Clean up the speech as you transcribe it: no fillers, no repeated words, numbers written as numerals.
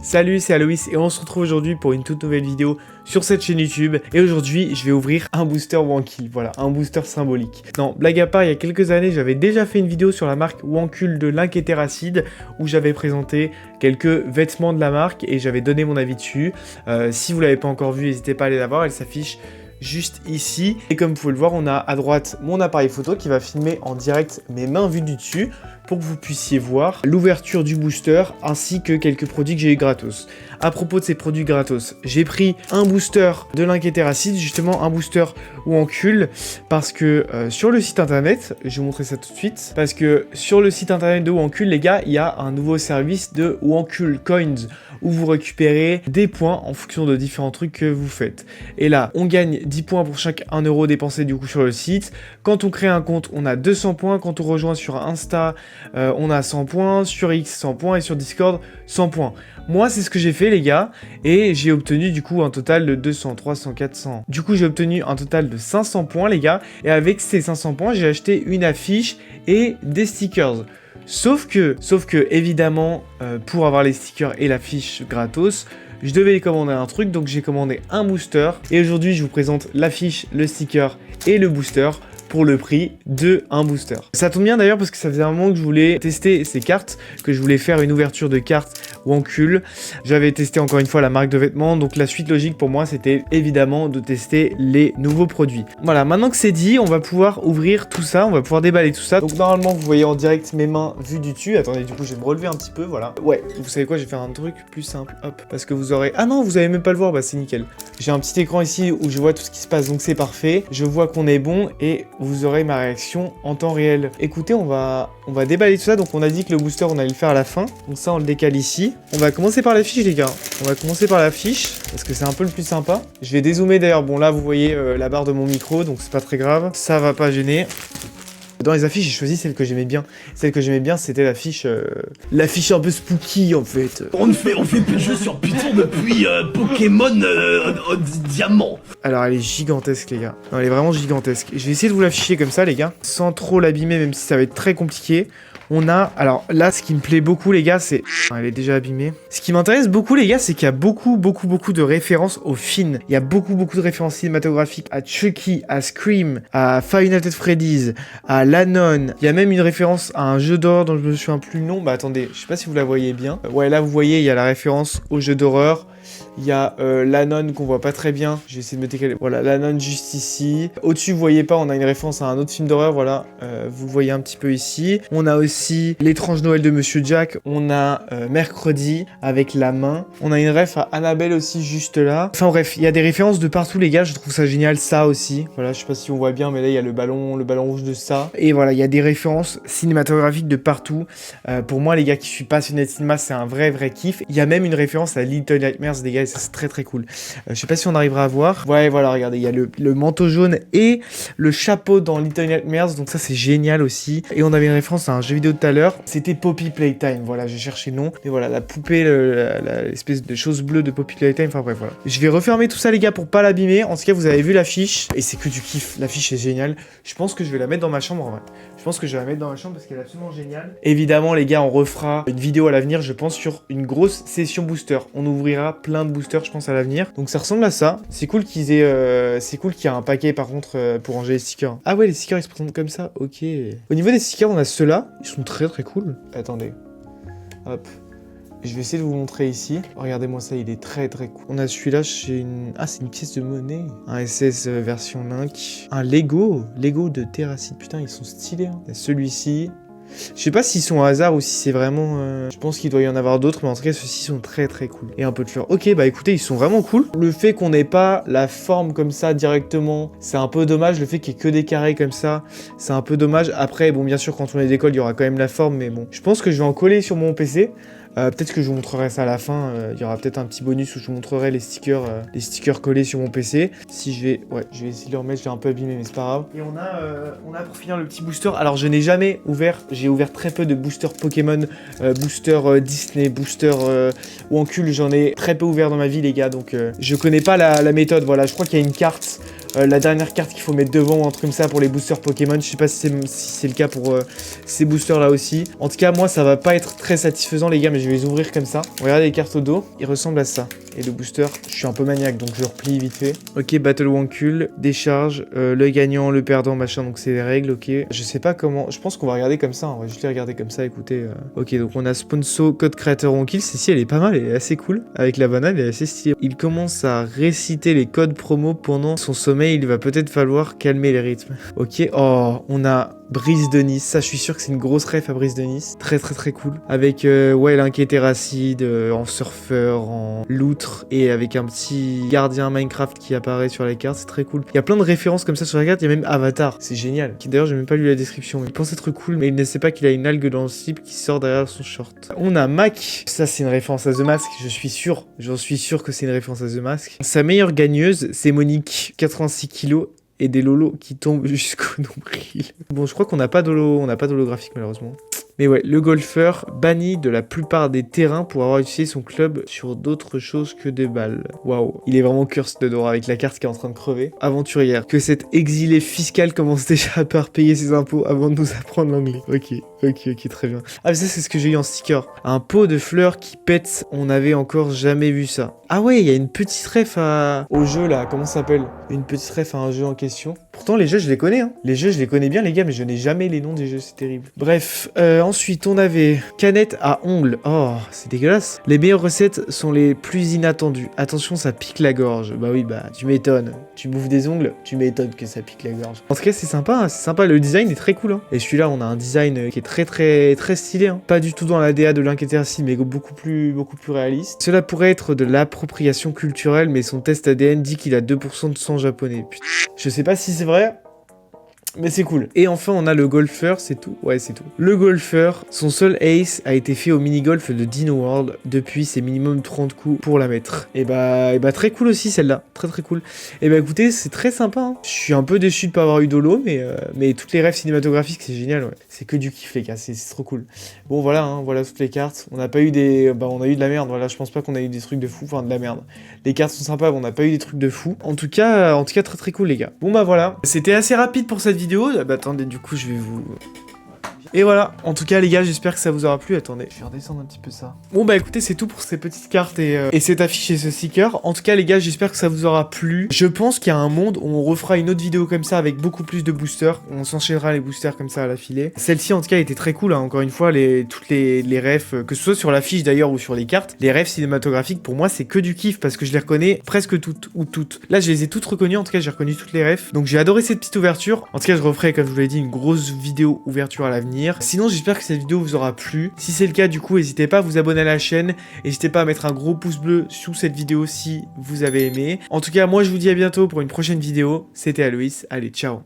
Salut, c'est Aloïs et on se retrouve aujourd'hui pour une toute nouvelle vidéo sur cette chaîne YouTube. Et aujourd'hui, je vais ouvrir un booster Wanky, voilà, un booster symbolique. Non, blague à part, il y a quelques années, j'avais déjà fait une vidéo sur la marque Wankul de Link et Terracid où j'avais présenté quelques vêtements de la marque et j'avais donné mon avis dessus. Si vous l'avez pas encore vu, n'hésitez pas à aller la voir, elle s'affiche juste ici. Et comme vous pouvez le voir, on a à droite mon appareil photo qui va filmer en direct mes mains vues du dessus pour que vous puissiez voir l'ouverture du booster ainsi que quelques produits que j'ai eu gratos. À propos de ces produits gratos, j'ai pris un booster de Link et Terracid, justement un booster Wankul, parce que sur le site internet, je vais vous montrer ça tout de suite, parce que sur le site internet de Wankul, les gars, il y a un nouveau service de Wankul Coins où vous récupérez des points en fonction de différents trucs que vous faites. Et là, on gagne 10 points pour chaque 1 euro dépensé du coup sur le site. Quand on crée un compte, on a 200 points. Quand on rejoint sur Insta, on a 100 points. Sur X, 100 points. Et sur Discord, 100 points. Moi, c'est ce que j'ai fait, les gars. Et j'ai obtenu du coup un total de 200, 300, 400. Du coup, j'ai obtenu un total de 500 points, les gars. Et avec ces 500 points, j'ai acheté une affiche et des stickers. Sauf que évidemment, pour avoir les stickers et l'affiche gratos, je devais commander un truc, donc j'ai commandé un booster. Et aujourd'hui, je vous présente l'affiche, le sticker et le booster pour le prix de un booster. Ça tombe bien d'ailleurs parce que ça faisait un moment que je voulais tester ces cartes, que je voulais faire une ouverture de cartes Wankul. J'avais testé encore une fois la marque de vêtements, donc la suite logique pour moi c'était évidemment de tester les nouveaux produits. Voilà, maintenant que c'est dit, on va pouvoir ouvrir tout ça, on va pouvoir déballer tout ça. Donc normalement vous voyez en direct mes mains vues du dessus. Attendez, du coup je vais me relever un petit peu, voilà. Ouais, vous savez quoi, je vais faire un truc plus simple, hop, parce que vous aurez... Ah non, vous allez même pas le voir, bah c'est nickel. J'ai un petit écran ici où je vois tout ce qui se passe, donc c'est parfait. Je vois qu'on est bon et vous aurez ma réaction en temps réel. Écoutez, on va déballer tout ça. Donc on a dit que le booster on allait le faire à la fin, donc ça on le décale ici. On va commencer par l'affiche, les gars. On va commencer par l'affiche parce que c'est un peu le plus sympa. Je vais dézoomer d'ailleurs. Bon là vous voyez la barre de mon micro, donc c'est pas très grave, ça va pas gêner. Dans les affiches, j'ai choisi celle que j'aimais bien. Celle que j'aimais bien, c'était l'affiche un peu spooky, en fait. On fait plus de jeux sur Python depuis Pokémon Diamant. Alors, elle est gigantesque, les gars. Non, elle est vraiment gigantesque. Je vais essayer de vous l'afficher comme ça, les gars, sans trop l'abîmer, même si ça va être très compliqué. On a... Alors, là, ce qui me plaît beaucoup, les gars, c'est... Elle est déjà abîmée. Ce qui m'intéresse beaucoup, les gars, c'est qu'il y a beaucoup de références aux films. Il y a beaucoup de références cinématographiques à Chucky, à Scream, à Five Nights at Freddy's, à L'Anon. Il y a même une référence à un jeu d'horreur dont je me souviens plus le nom. Bah, attendez, je sais pas si vous la voyez bien. Ouais, là, vous voyez, il y a la référence au jeu d'horreur. Il y a L'Anon qu'on voit pas très bien. Je vais essayer de me décaler. Voilà, L'Anon juste ici. Au-dessus, vous voyez pas, on a une référence à un autre film d'horreur. Voilà, vous le voyez un petit peu ici. On a aussi L'étrange Noël de Monsieur Jack. On a Mercredi avec la main. On a une ref à Annabelle aussi juste là. Enfin bref, il y a des références de partout, les gars. Je trouve ça génial. Ça aussi. Voilà, je sais pas si on voit bien, mais là, il y a le ballon rouge de ça. Et voilà, il y a des références cinématographiques de partout. Pour moi, les gars qui suis passionné de cinéma, c'est un vrai kiff. Il y a même une référence à Little Nightmares, les gars. Ça c'est très cool. Je sais pas si on arrivera à voir. Ouais, voilà, regardez, il y a le manteau jaune et le chapeau dans Little Nightmares, donc ça c'est génial aussi. Et on avait une référence à un jeu vidéo tout à l'heure, c'était Poppy Playtime, voilà, j'ai cherché le nom. Et voilà, la poupée, l'espèce de chose bleue de Poppy Playtime, enfin bref, voilà. Je vais refermer tout ça, les gars, pour pas l'abîmer. En tout cas, vous avez vu l'affiche, et c'est que du kiff, l'affiche est géniale. Je pense que je vais la mettre dans ma chambre, en vrai. Je pense que je vais la mettre dans ma chambre parce qu'elle est absolument géniale. Évidemment, les gars, on refera une vidéo à l'avenir, je pense, sur une grosse session booster. On ouvrira plein de boosters, je pense, à l'avenir. Donc ça ressemble à ça. C'est cool qu'ils aient... c'est cool qu'il y ait un paquet, par contre, pour ranger les stickers. Ah ouais, les stickers, ils se présentent comme ça. Ok. Au niveau des stickers, on a ceux-là. Ils sont très cool. Attendez. Hop. Je vais essayer de vous montrer ici. Regardez-moi ça, il est très cool. On a celui-là, c'est une pièce de monnaie. Un SS version Link. Un Lego de Terracid. Putain, ils sont stylés. Hein. Celui-ci. Je sais pas s'ils sont au hasard ou si c'est vraiment... Je pense qu'il doit y en avoir d'autres, mais en tout cas, ceux-ci sont très cool. Et un peu de fleurs. Ok, bah écoutez, ils sont vraiment cool. Le fait qu'on n'ait pas la forme comme ça directement, c'est un peu dommage. Le fait qu'il y ait que des carrés comme ça, c'est un peu dommage. Après, bon, bien sûr, quand on les décolle, il y aura quand même la forme, mais bon. Je pense que je vais en coller sur mon PC. Peut-être que je vous montrerai ça à la fin. Il y aura peut-être un petit bonus où je vous montrerai les stickers collés sur mon PC. Si je vais... Ouais, je vais essayer de le remettre. Je l'ai un peu abîmé, mais c'est pas grave. Et on a pour finir le petit booster. Alors, je n'ai jamais ouvert... J'ai ouvert très peu de boosters Pokémon, boosters Disney, boosters Wankul. J'en ai très peu ouvert dans ma vie, les gars. Donc, je connais pas la méthode. Voilà, je crois qu'il y a une carte la dernière carte qu'il faut mettre devant ou un truc comme ça pour les boosters Pokémon. Je sais pas si c'est le cas pour ces boosters là aussi. En tout cas, moi ça va pas être très satisfaisant les gars, mais je vais les ouvrir comme ça. Regardez les cartes au dos, ils ressemblent à ça. Et le booster, je suis un peu maniaque donc je le replie vite fait. Ok, Battle Wancule, décharge, le gagnant, le perdant, machin, donc c'est les règles, ok. Je sais pas comment, je pense qu'on va regarder comme ça, on va juste les regarder comme ça, écoutez. Ok, donc on a Sponso, code créateur Wancule, celle-ci elle est pas mal, elle est assez cool. Avec la banane, elle est assez stylée. Il commence à réciter les codes promo pendant son sommeil, il va peut-être falloir calmer les rythmes. Ok, oh, on a Brise de Nice, ça je suis sûr que c'est une grosse ref à Brise de Nice. Très très très cool. Avec ouais, l'inquiétéracide, en surfeur, en loutre et avec un petit gardien Minecraft qui apparaît sur la carte, c'est très cool. Il y a plein de références comme ça sur la carte, il y a même Avatar, c'est génial. D'ailleurs j'ai même pas lu la description, il pense être cool mais il ne sait pas qu'il a une algue dans le slip qui sort derrière son short. On a Mac, ça c'est une référence à The Mask, j'en suis sûr que c'est une référence à The Mask. Sa meilleure gagneuse, c'est Monique, 86 kilos. Et des lolos qui tombent jusqu'au nombril. Bon, je crois qu'on n'a pas d'holographique malheureusement. Mais ouais, le golfeur banni de la plupart des terrains pour avoir utilisé son club sur d'autres choses que des balles. Waouh, il est vraiment cursed de Dora avec la carte qui est en train de crever. Aventurière, que cet exilé fiscal commence déjà par payer ses impôts avant de nous apprendre l'anglais. Ok, très bien. Ah, mais ça, c'est ce que j'ai eu en sticker. Un pot de fleurs qui pète, on n'avait encore jamais vu ça. Ah ouais, il y a une petite ref au jeu là, comment ça s'appelle? Une petite ref à un jeu en question. Pourtant, les jeux, je les connais, hein. Les jeux, je les connais bien, les gars, mais je n'ai jamais les noms des jeux, c'est terrible. Bref, ensuite, on avait canette à ongles. Oh, c'est dégueulasse. Les meilleures recettes sont les plus inattendues. Attention, ça pique la gorge. Bah oui, bah, tu m'étonnes. Tu bouffes des ongles, tu m'étonnes que ça pique la gorge. En tout cas, c'est sympa, hein, c'est sympa. Le design est très cool, hein. Et celui-là, on a un design qui est très stylé, hein. Pas du tout dans la DA de l'inquiétéracide, mais beaucoup plus réaliste. Cela pourrait être de l'appropriation culturelle, mais son test ADN dit qu'il a 2% de sang japonais. Putain. Je sais pas si c'est vrai, mais c'est cool. Et enfin, on a le golfeur, c'est tout. Ouais, c'est tout. Le golfeur, son seul ace a été fait au mini-golf de Dino World. Depuis, c'est minimum 30 coups pour la mettre. Et bah très cool aussi, celle-là. Très cool. Et bah écoutez, c'est très sympa, hein. Je suis un peu déçu de pas avoir eu d'holo, mais toutes les rêves cinématographiques, c'est génial, ouais. C'est que du kiff, les gars, c'est trop cool. Bon, voilà, hein, voilà toutes les cartes. On n'a pas eu des... Bah, on a eu de la merde, voilà, je pense pas qu'on a eu des trucs de fou, enfin, de la merde. Les cartes sont sympas, mais on n'a pas eu des trucs de fou. En tout cas, très cool, les gars. Bon, bah voilà. C'était assez rapide pour cette vidéo. Bah attendez, du coup je vais vous... Et voilà, en tout cas les gars, j'espère que ça vous aura plu. Attendez, je vais redescendre un petit peu ça. Bon bah écoutez, c'est tout pour ces petites cartes et cette affiche et ce sticker. En tout cas les gars, j'espère que ça vous aura plu. Je pense qu'il y a un monde où on refera une autre vidéo comme ça avec beaucoup plus de boosters. On s'enchaînera les boosters comme ça à l'affilée. Celle-ci en tout cas était très cool, hein. Encore une fois, toutes les refs, que ce soit sur l'affiche d'ailleurs ou sur les cartes, les refs cinématographiques pour moi c'est que du kiff parce que je les reconnais presque toutes ou toutes. Là je les ai toutes reconnues, en tout cas j'ai reconnu toutes les refs. Donc j'ai adoré cette petite ouverture. En tout cas je referai, comme je vous l'ai dit, une grosse vidéo ouverture à l'avenir. Sinon j'espère que cette vidéo vous aura plu. Si c'est le cas du coup n'hésitez pas à vous abonner à la chaîne. N'hésitez pas à mettre un gros pouce bleu sous cette vidéo si vous avez aimé. En tout cas moi je vous dis à bientôt pour une prochaine vidéo. C'était Aloïs, allez ciao.